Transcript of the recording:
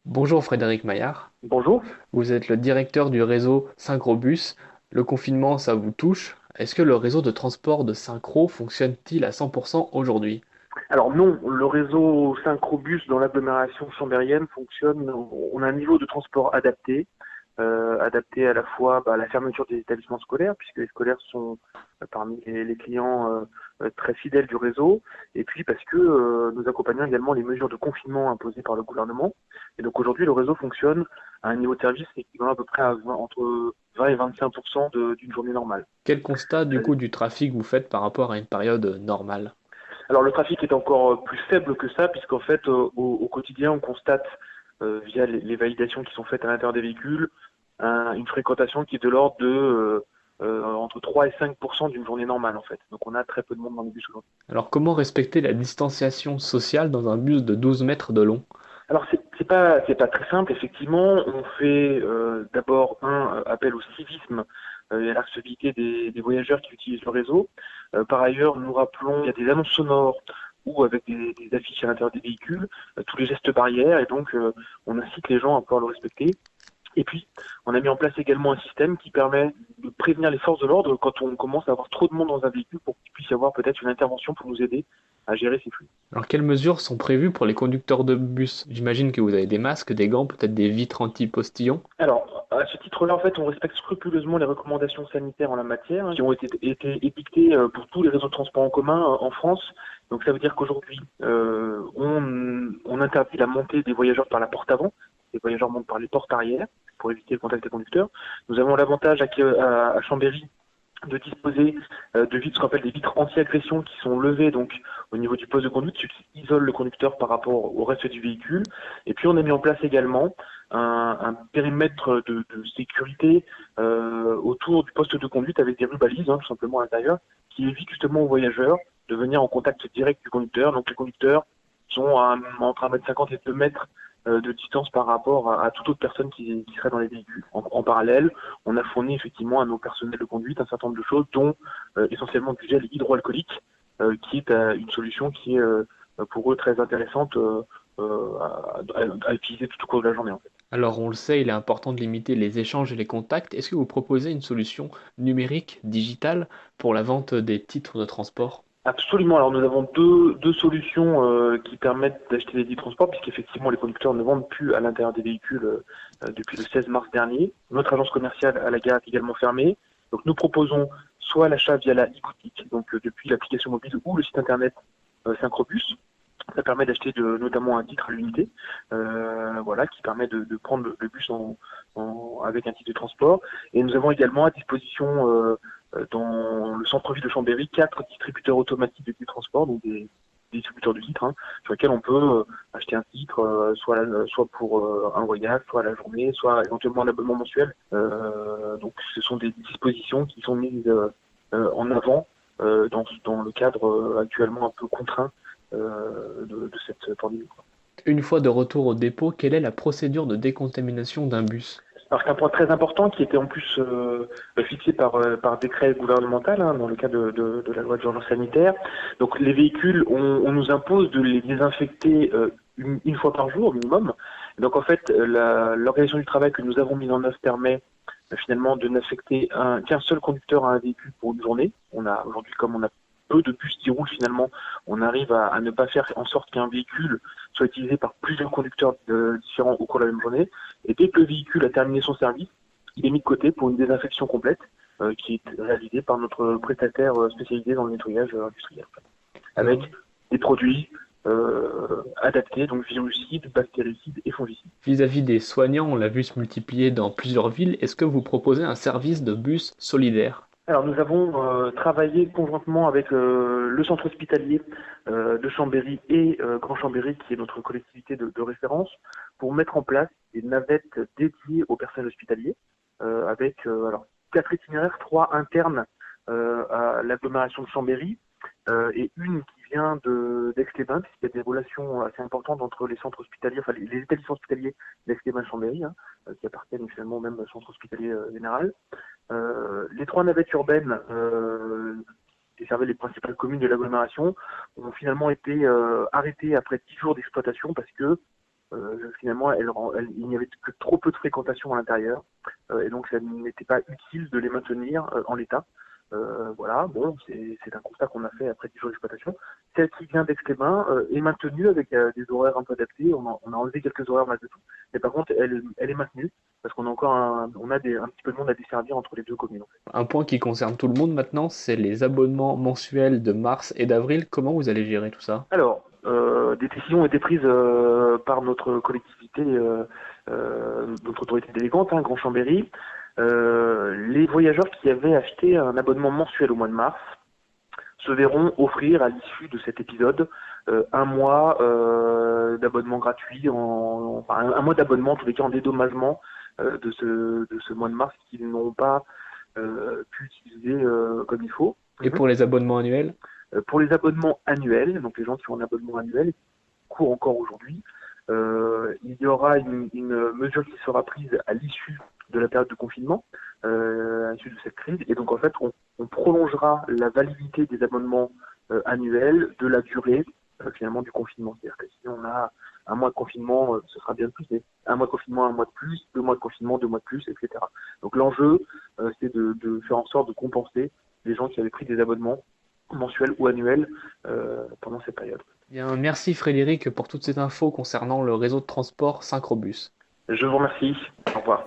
Bonjour Frédéric Maillard, Bonjour. vous êtes le directeur du réseau Synchrobus. Le confinement, ça vous touche. Est-ce que le réseau de transport de Synchro fonctionne-t-il à 100% aujourd'hui? Alors non, le réseau Synchrobus dans l'agglomération chambérienne fonctionne, on a un niveau de transport adapté, adapté à la fois à la fermeture des établissements scolaires, puisque les scolaires sont parmi les clients très fidèles du réseau, et puis parce que nous accompagnons également les mesures de confinement imposées par le gouvernement. Et donc aujourd'hui, le réseau fonctionne à un niveau de service équivalent à peu près entre 20 et 25% d'une journée normale. Quel constat du Euh, coup du trafic vous faites par rapport à une période normale? Alors le trafic est encore plus faible que ça, puisqu'en fait, au quotidien, on constate, via les validations qui sont faites à l'intérieur des véhicules, une fréquentation qui est de l'ordre de entre 3 et 5% d'une journée normale, en fait. Donc on a très peu de monde dans les bus aujourd'hui. Alors comment respecter la distanciation sociale dans un bus de 12 mètres de long? Alors c'est pas très simple, effectivement. On fait d'abord un appel au civisme et à la responsabilité des voyageurs qui utilisent le réseau. Par ailleurs, nous rappelons, il y a des annonces sonores ou avec des affiches à l'intérieur des véhicules, tous les gestes barrières, et donc on incite les gens à pouvoir le respecter. Et puis, on a mis en place également un système qui permet de prévenir les forces de l'ordre quand on commence à avoir trop de monde dans un véhicule pour qu'il puisse y avoir peut-être une intervention pour nous aider à gérer ces flux. Alors quelles mesures sont prévues pour les conducteurs de bus? J'imagine que vous avez des masques, des gants, peut-être des vitres anti-postillons. Alors, à ce titre-là, en fait, on respecte scrupuleusement les recommandations sanitaires en la matière, qui ont été édictées pour tous les réseaux de transport en commun en France. Donc, ça veut dire qu'aujourd'hui, on interdit la montée des voyageurs par la porte avant. Les voyageurs montent par les portes arrière pour éviter le contact des conducteurs. Nous avons l'avantage à Chambéry de disposer de vitres, ce qu'on appelle des vitres anti-agression qui sont levées donc au niveau du poste de conduite, ce qui isole le conducteur par rapport au reste du véhicule. Et puis on a mis en place également un périmètre de sécurité autour du poste de conduite avec des rubalises, tout simplement à l'intérieur, qui évite justement aux voyageurs de venir en contact direct du conducteur. Donc les conducteurs sont entre 1,50 m et 2 mètres de distance par rapport à toute autre personne qui serait dans les véhicules. En parallèle, on a fourni effectivement à nos personnels de conduite un certain nombre de choses, dont essentiellement du gel hydroalcoolique, qui est une solution qui est pour eux très intéressante à utiliser tout au cours de la journée en fait. Alors on le sait, il est important de limiter les échanges et les contacts. Est-ce que vous proposez une solution numérique, digitale, pour la vente des titres de transport? Absolument. Alors nous avons deux solutions qui permettent d'acheter des titres de transport, puisqu'effectivement les conducteurs ne vendent plus à l'intérieur des véhicules depuis le 16 mars dernier. Notre agence commerciale à la gare est également fermée. Donc nous proposons soit l'achat via la e-boutique, donc depuis l'application mobile ou le site internet Synchrobus. Ça permet d'acheter notamment un titre à l'unité, voilà, qui permet de prendre le bus avec un titre de transport. Et nous avons également à disposition dans le centre-ville de Chambéry 4 distributeurs automatiques de titres de transport, donc des distributeurs de titres, sur lesquels on peut acheter un titre, soit pour un voyage, soit à la journée, soit éventuellement un abonnement mensuel. Donc ce sont des dispositions qui sont mises en avant dans le cadre actuellement un peu contraint de cette pandémie. Une fois de retour au dépôt, quelle est la procédure de décontamination d'un bus? Alors c'est un point très important qui était en plus fixé par décret gouvernemental dans le cadre de la loi d'urgence sanitaire. Donc les véhicules, on nous impose de les désinfecter une fois par jour au minimum. Donc en fait, l'organisation du travail que nous avons mise en œuvre permet finalement de n'affecter qu'un seul conducteur à un véhicule pour une journée. On a aujourd'hui, comme on a peu de bus qui roulent finalement, on arrive à ne pas faire en sorte qu'un véhicule soit utilisé par plusieurs conducteurs différents au cours de la même journée. Et dès que le véhicule a terminé son service, il est mis de côté pour une désinfection complète qui est réalisée par notre prestataire spécialisé dans le nettoyage industriel, avec Alors, des produits adaptés, donc virucides, bactéricides et fongicides. vis-à-vis des soignants, on l'a vu se multiplier dans plusieurs villes. Est-ce que vous proposez un service de bus solidaire? Alors nous avons travaillé conjointement avec le centre hospitalier de Chambéry et Grand Chambéry, qui est notre collectivité de référence, pour mettre en place des navettes dédiées aux personnels hospitaliers, avec alors 4 itinéraires, 3 internes à l'agglomération de Chambéry et une qui vient d'Aix-les-Bains, puisqu'il y a des relations assez importantes entre les centres hospitaliers, enfin les établissements hospitaliers d'Aix-les-Bains et Chambéry, qui appartiennent finalement au même centre hospitalier général. Les 3 navettes urbaines qui desservaient les principales communes de l'agglomération ont finalement été arrêtées après 10 jours d'exploitation parce que finalement, il n'y avait que trop peu de fréquentation à l'intérieur, et donc ça n'était pas utile de les maintenir en l'état. Voilà, bon, c'est un constat qu'on a fait après 10 jours d'exploitation. Celle qui vient d'Aix-les-Bains est maintenue avec des horaires un peu adaptés. On a enlevé quelques horaires malgré tout, mais par contre, elle est maintenue parce qu'on a encore on a un petit peu de monde à desservir entre les deux communes. En fait. Un point qui concerne tout le monde maintenant, c'est les abonnements mensuels de mars et d'avril. Comment vous allez gérer tout ça? Alors, des décisions ont été prises par notre collectivité, notre autorité délégante, Grand Chambéry. Les voyageurs qui avaient acheté un abonnement mensuel au mois de mars se verront offrir à l'issue de cet épisode un mois d'abonnement gratuit, enfin un mois d'abonnement en tous les cas en dédommagement de ce mois de mars qu'ils n'ont pas pu utiliser comme il faut. Et pour les abonnements annuels? Pour les abonnements annuels, donc les gens qui ont un abonnement annuel, qui court encore aujourd'hui, il y aura une mesure qui sera prise à l'issue de la période de confinement, à l'issue de cette crise. Et donc en fait, on prolongera la validité des abonnements annuels de la durée finalement du confinement. C'est-à-dire que si on a un mois de confinement, ce sera bien plus, mais un mois de confinement, un mois de plus, 2 mois de confinement, 2 mois de plus, etc. Donc l'enjeu, c'est de faire en sorte de compenser les gens qui avaient pris des abonnements mensuels ou annuels pendant cette période. Bien, merci Frédéric pour toute cette info concernant le réseau de transport Synchrobus. Je vous remercie. Au revoir.